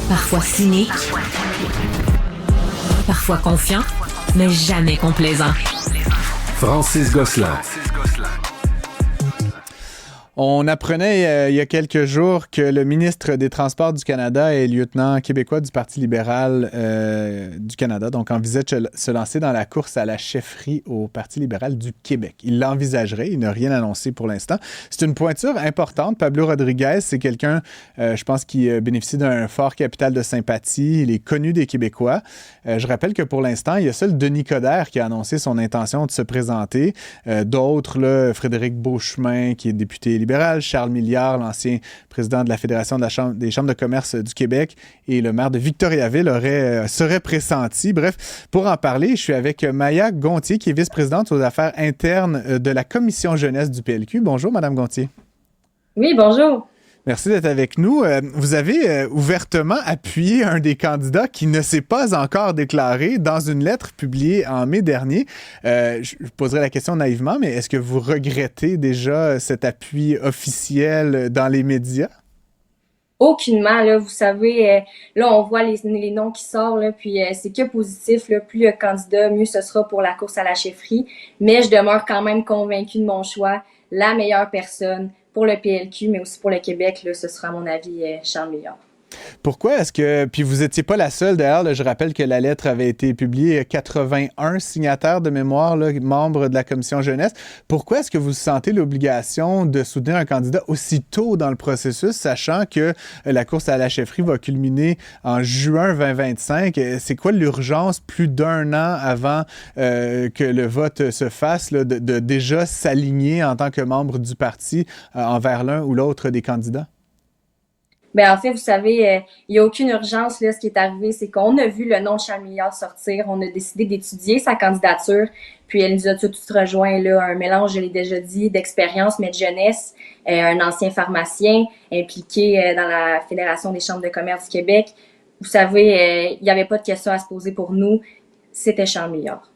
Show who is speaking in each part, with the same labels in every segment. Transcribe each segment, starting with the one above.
Speaker 1: Parfois cynique, parfois confiant, mais jamais complaisant.
Speaker 2: Francis Gosselin.
Speaker 3: On apprenait il y a quelques jours que le ministre des Transports du Canada et lieutenant québécois du Parti libéral du Canada donc envisage de se lancer dans la course à la chefferie au Parti libéral du Québec. Il l'envisagerait, il n'a rien annoncé pour l'instant. C'est une pointure importante. Pablo Rodriguez, c'est quelqu'un, je pense, qui bénéficie d'un fort capital de sympathie. Il est connu des Québécois. Je rappelle que pour l'instant, il y a seul Denis Coderre qui a annoncé son intention de se présenter. D'autres, là, Frédéric Beauchemin, qui est député libéral, Charles Milliard, l'ancien président de la Fédération des chambres de commerce du Québec, et le maire de Victoriaville serait pressenti. Bref, pour en parler, je suis avec Maya Gontier, qui est vice-présidente aux affaires internes de la Commission jeunesse du PLQ. Bonjour, Madame Gontier.
Speaker 4: Oui, bonjour.
Speaker 3: Merci d'être avec nous. Vous avez ouvertement appuyé un des candidats qui ne s'est pas encore déclaré dans une lettre publiée en mai dernier. Je poserai la question naïvement, mais est-ce que vous regrettez déjà cet appui officiel dans les médias?
Speaker 4: Aucunement, là, vous savez, là, on voit les noms qui sortent, là, puis c'est que positif, là, plus le candidat, mieux ce sera pour la course à la chefferie, mais je demeure quand même convaincue de mon choix. La meilleure personne pour le PLQ, mais aussi pour le Québec, là, ce sera à mon avis Charles Milliard.
Speaker 3: Pourquoi est-ce que... Puis vous n'étiez pas la seule, d'ailleurs, là, je rappelle que la lettre avait été publiée, 81 signataires de mémoire, là, membres de la Commission jeunesse. Pourquoi est-ce que vous sentez l'obligation de soutenir un candidat aussi tôt dans le processus, sachant que la course à la chefferie va culminer en juin 2025? C'est quoi l'urgence, plus d'un an avant que le vote se fasse, là, de déjà s'aligner en tant que membre du parti envers l'un ou l'autre des candidats?
Speaker 4: Ben en fait, vous savez, il n'y a aucune urgence. Là, ce qui est arrivé, c'est qu'on a vu le nom de Charles Milliard sortir. On a décidé d'étudier sa candidature. Puis elle nous a tout de suite rejoint là, un mélange, je l'ai déjà dit, d'expérience, mais de jeunesse. Un ancien pharmacien impliqué dans la Fédération des chambres de commerce du Québec. Vous savez, il n'y avait pas de questions à se poser pour nous. C'était Charles Milliard.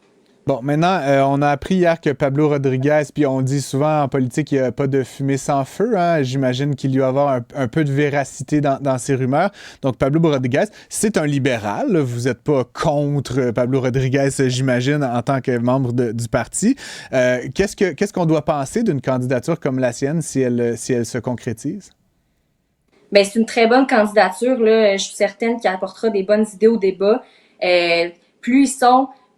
Speaker 3: Bon, maintenant, on a appris hier que Pablo Rodriguez, puis on dit souvent en politique qu'il n'y a pas de fumée sans feu, hein? J'imagine qu'il doit y avoir un peu de véracité dans ces rumeurs. Donc, Pablo Rodriguez, c'est un libéral. Là. Vous n'êtes pas contre Pablo Rodriguez, j'imagine, en tant que membre du parti. Qu'est-ce qu'on doit penser d'une candidature comme la sienne si elle se concrétise?
Speaker 4: Bien, c'est une très bonne candidature. Là. Je suis certaine qu'elle apportera des bonnes idées au débat. Plus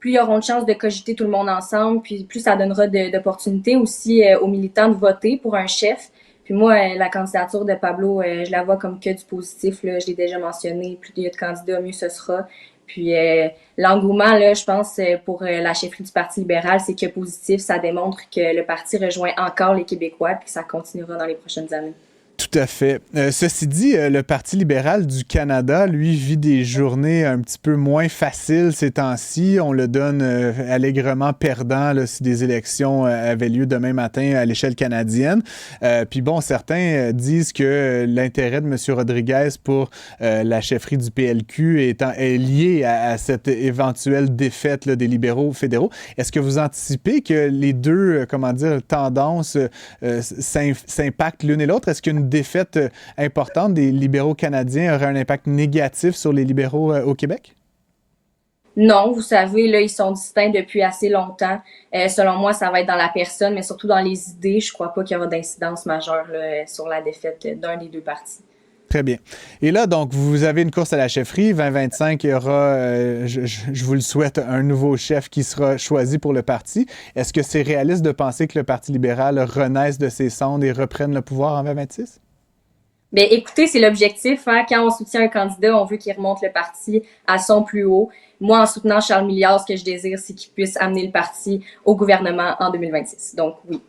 Speaker 4: ils auront de chance de cogiter tout le monde ensemble, puis plus ça donnera d'opportunités aussi aux militants de voter pour un chef. Puis moi, la candidature de Pablo, je la vois comme que du positif. Là. Je l'ai déjà mentionné, plus il y a de candidats, mieux ce sera. Puis l'engouement, là, je pense, pour la chefferie du Parti libéral, c'est que positif. Ça démontre que le parti rejoint encore les Québécois, puis ça continuera dans les prochaines années.
Speaker 3: Tout à fait. Ceci dit, le Parti libéral du Canada, lui, vit des journées un petit peu moins faciles ces temps-ci. On le donne allègrement perdant là, si des élections avaient lieu demain matin à l'échelle canadienne. Puis bon, certains disent que l'intérêt de M. Rodriguez pour la chefferie du PLQ est lié à cette éventuelle défaite là, des libéraux fédéraux. Est-ce que vous anticipez que les deux, tendances s'impactent l'une et l'autre? Est-ce qu'une défaite importante des libéraux canadiens aurait un impact négatif sur les libéraux au Québec?
Speaker 4: Non, vous savez, là, ils sont distincts depuis assez longtemps. Selon moi, ça va être dans la personne, mais surtout dans les idées. Je crois pas qu'il y aura d'incidence majeure là, sur la défaite d'un des deux partis.
Speaker 3: Très bien. Et là, donc, vous avez une course à la chefferie. 2025, il y aura, je vous le souhaite, un nouveau chef qui sera choisi pour le parti. Est-ce que c'est réaliste de penser que le Parti libéral renaisse de ses cendres et reprenne le pouvoir en 2026?
Speaker 4: Bien, écoutez, c'est l'objectif. Hein? Quand on soutient un candidat, on veut qu'il remonte le parti à son plus haut. Moi, en soutenant Charles Milliard, ce que je désire, c'est qu'il puisse amener le parti au gouvernement en 2026. Donc, oui.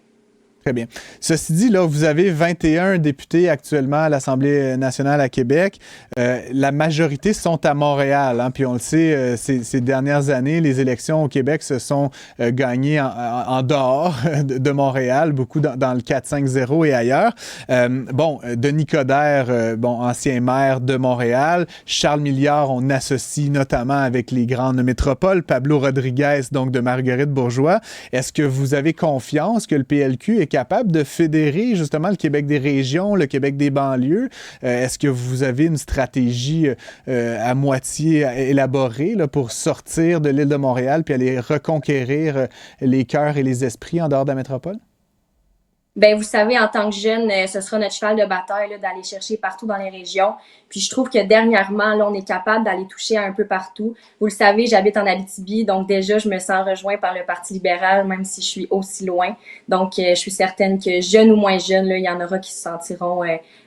Speaker 3: Très bien. Ceci dit, là, vous avez 21 députés actuellement à l'Assemblée nationale à Québec. La majorité sont à Montréal. Hein, puis on le sait, ces dernières années, les élections au Québec se sont gagnées en dehors de Montréal, beaucoup dans le 4-5-0 et ailleurs. Denis Coderre, ancien maire de Montréal. Charles Milliard, on associe notamment avec les grandes métropoles. Pablo Rodriguez, donc de Marguerite-Bourgeoys. Est-ce que vous avez confiance que le PLQ est capable de fédérer justement le Québec des régions, le Québec des banlieues? Est-ce que vous avez une stratégie à moitié élaborée là, pour sortir de l'île de Montréal puis aller reconquérir les cœurs et les esprits en dehors de la métropole?
Speaker 4: Ben, vous savez, en tant que jeune, ce sera notre cheval de bataille là, d'aller chercher partout dans les régions. Puis je trouve que dernièrement, là, on est capable d'aller toucher un peu partout. Vous le savez, j'habite en Abitibi, donc déjà, je me sens rejoint par le Parti libéral, même si je suis aussi loin. Donc, je suis certaine que jeunes ou moins jeunes, là, il y en aura qui se sentiront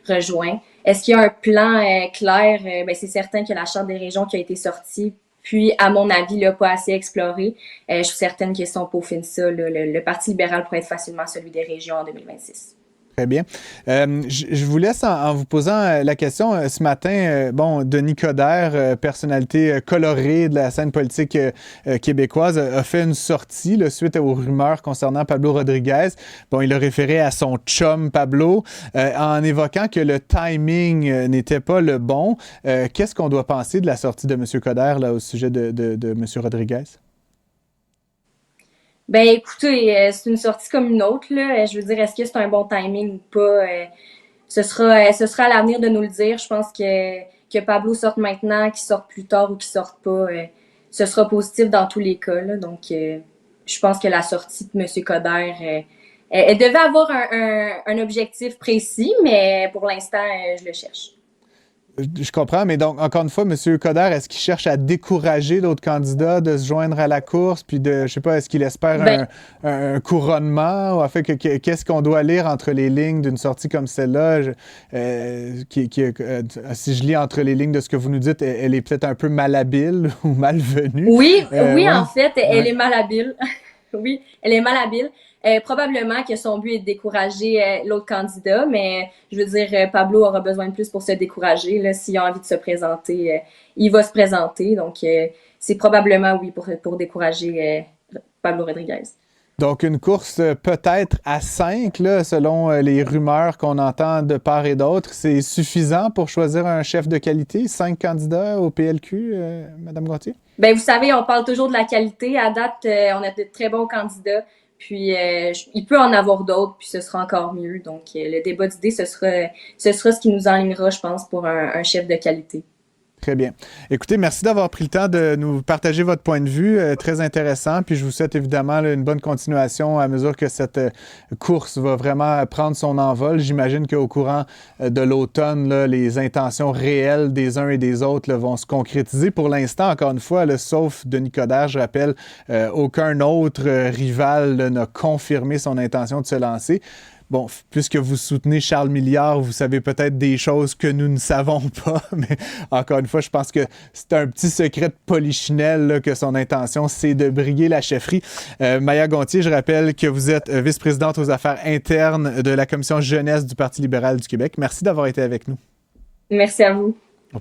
Speaker 4: rejoints. Est-ce qu'il y a un plan clair? Ben, c'est certain que la Charte des régions qui a été sortie, puis, à mon avis, là, pas assez exploré. Je suis certaine que si on peaufine ça, là, le Parti libéral pourrait être facilement celui des régions en 2026.
Speaker 3: Très bien. Je vous laisse en vous posant la question. Ce matin, Denis Coderre, personnalité colorée de la scène politique québécoise, a fait une sortie là, suite aux rumeurs concernant Pablo Rodriguez. Bon, il a référé à son chum Pablo en évoquant que le timing n'était pas le bon. Qu'est-ce qu'on doit penser de la sortie de M. Coderre là, au sujet de M. Rodriguez?
Speaker 4: Ben écoutez, c'est une sortie comme une autre, là. Je veux dire, est-ce que c'est un bon timing ou pas? Ce sera à l'avenir de nous le dire. Je pense que Pablo sorte maintenant, qu'il sorte plus tard ou qu'il sorte pas. Ce sera positif dans tous les cas, là. Donc, je pense que la sortie de M. Coderre, elle devait avoir un objectif précis, mais pour l'instant, je le cherche.
Speaker 3: Je comprends, mais donc, encore une fois, M. Coderre, est-ce qu'il cherche à décourager d'autres candidats de se joindre à la course? Puis, je sais pas, est-ce qu'il espère un couronnement? Ou en fait, qu'est-ce qu'on doit lire entre les lignes d'une sortie comme celle-là? Si je lis entre les lignes de ce que vous nous dites, elle est peut-être un peu malhabile ou malvenue.
Speaker 4: Oui,
Speaker 3: ouais.
Speaker 4: En fait, elle est malhabile. Oui, elle est malhabile. Probablement que son but est de décourager l'autre candidat, mais je veux dire, Pablo aura besoin de plus pour se décourager. Là, s'il a envie de se présenter, il va se présenter. Donc, c'est probablement, oui, pour décourager Pablo Rodriguez.
Speaker 3: Donc, une course peut-être à 5, là, selon les rumeurs qu'on entend de part et d'autre. C'est suffisant pour choisir un chef de qualité? 5 candidats au PLQ, Mme Gontier?
Speaker 4: Ben, vous savez, on parle toujours de la qualité. À date, on a de très bons candidats. Puis, il peut en avoir d'autres, puis ce sera encore mieux. Donc, le débat d'idées, ce sera ce qui nous enlignera, je pense, pour un chef de qualité.
Speaker 3: Très bien. Écoutez, merci d'avoir pris le temps de nous partager votre point de vue. Très intéressant. Puis je vous souhaite évidemment là, une bonne continuation à mesure que cette course va vraiment prendre son envol. J'imagine qu'au courant de l'automne, là, les intentions réelles des uns et des autres là, vont se concrétiser. Pour l'instant, encore une fois, là, sauf Denis Coderre, je rappelle, aucun autre rival là, n'a confirmé son intention de se lancer. Bon, puisque vous soutenez Charles Milliard, vous savez peut-être des choses que nous ne savons pas, mais encore une fois, je pense que c'est un petit secret de polichinelle là, que son intention, c'est de briguer la chefferie. Maya Gontier, je rappelle que vous êtes vice-présidente aux affaires internes de la Commission jeunesse du Parti libéral du Québec. Merci d'avoir été avec nous.
Speaker 4: Merci à vous.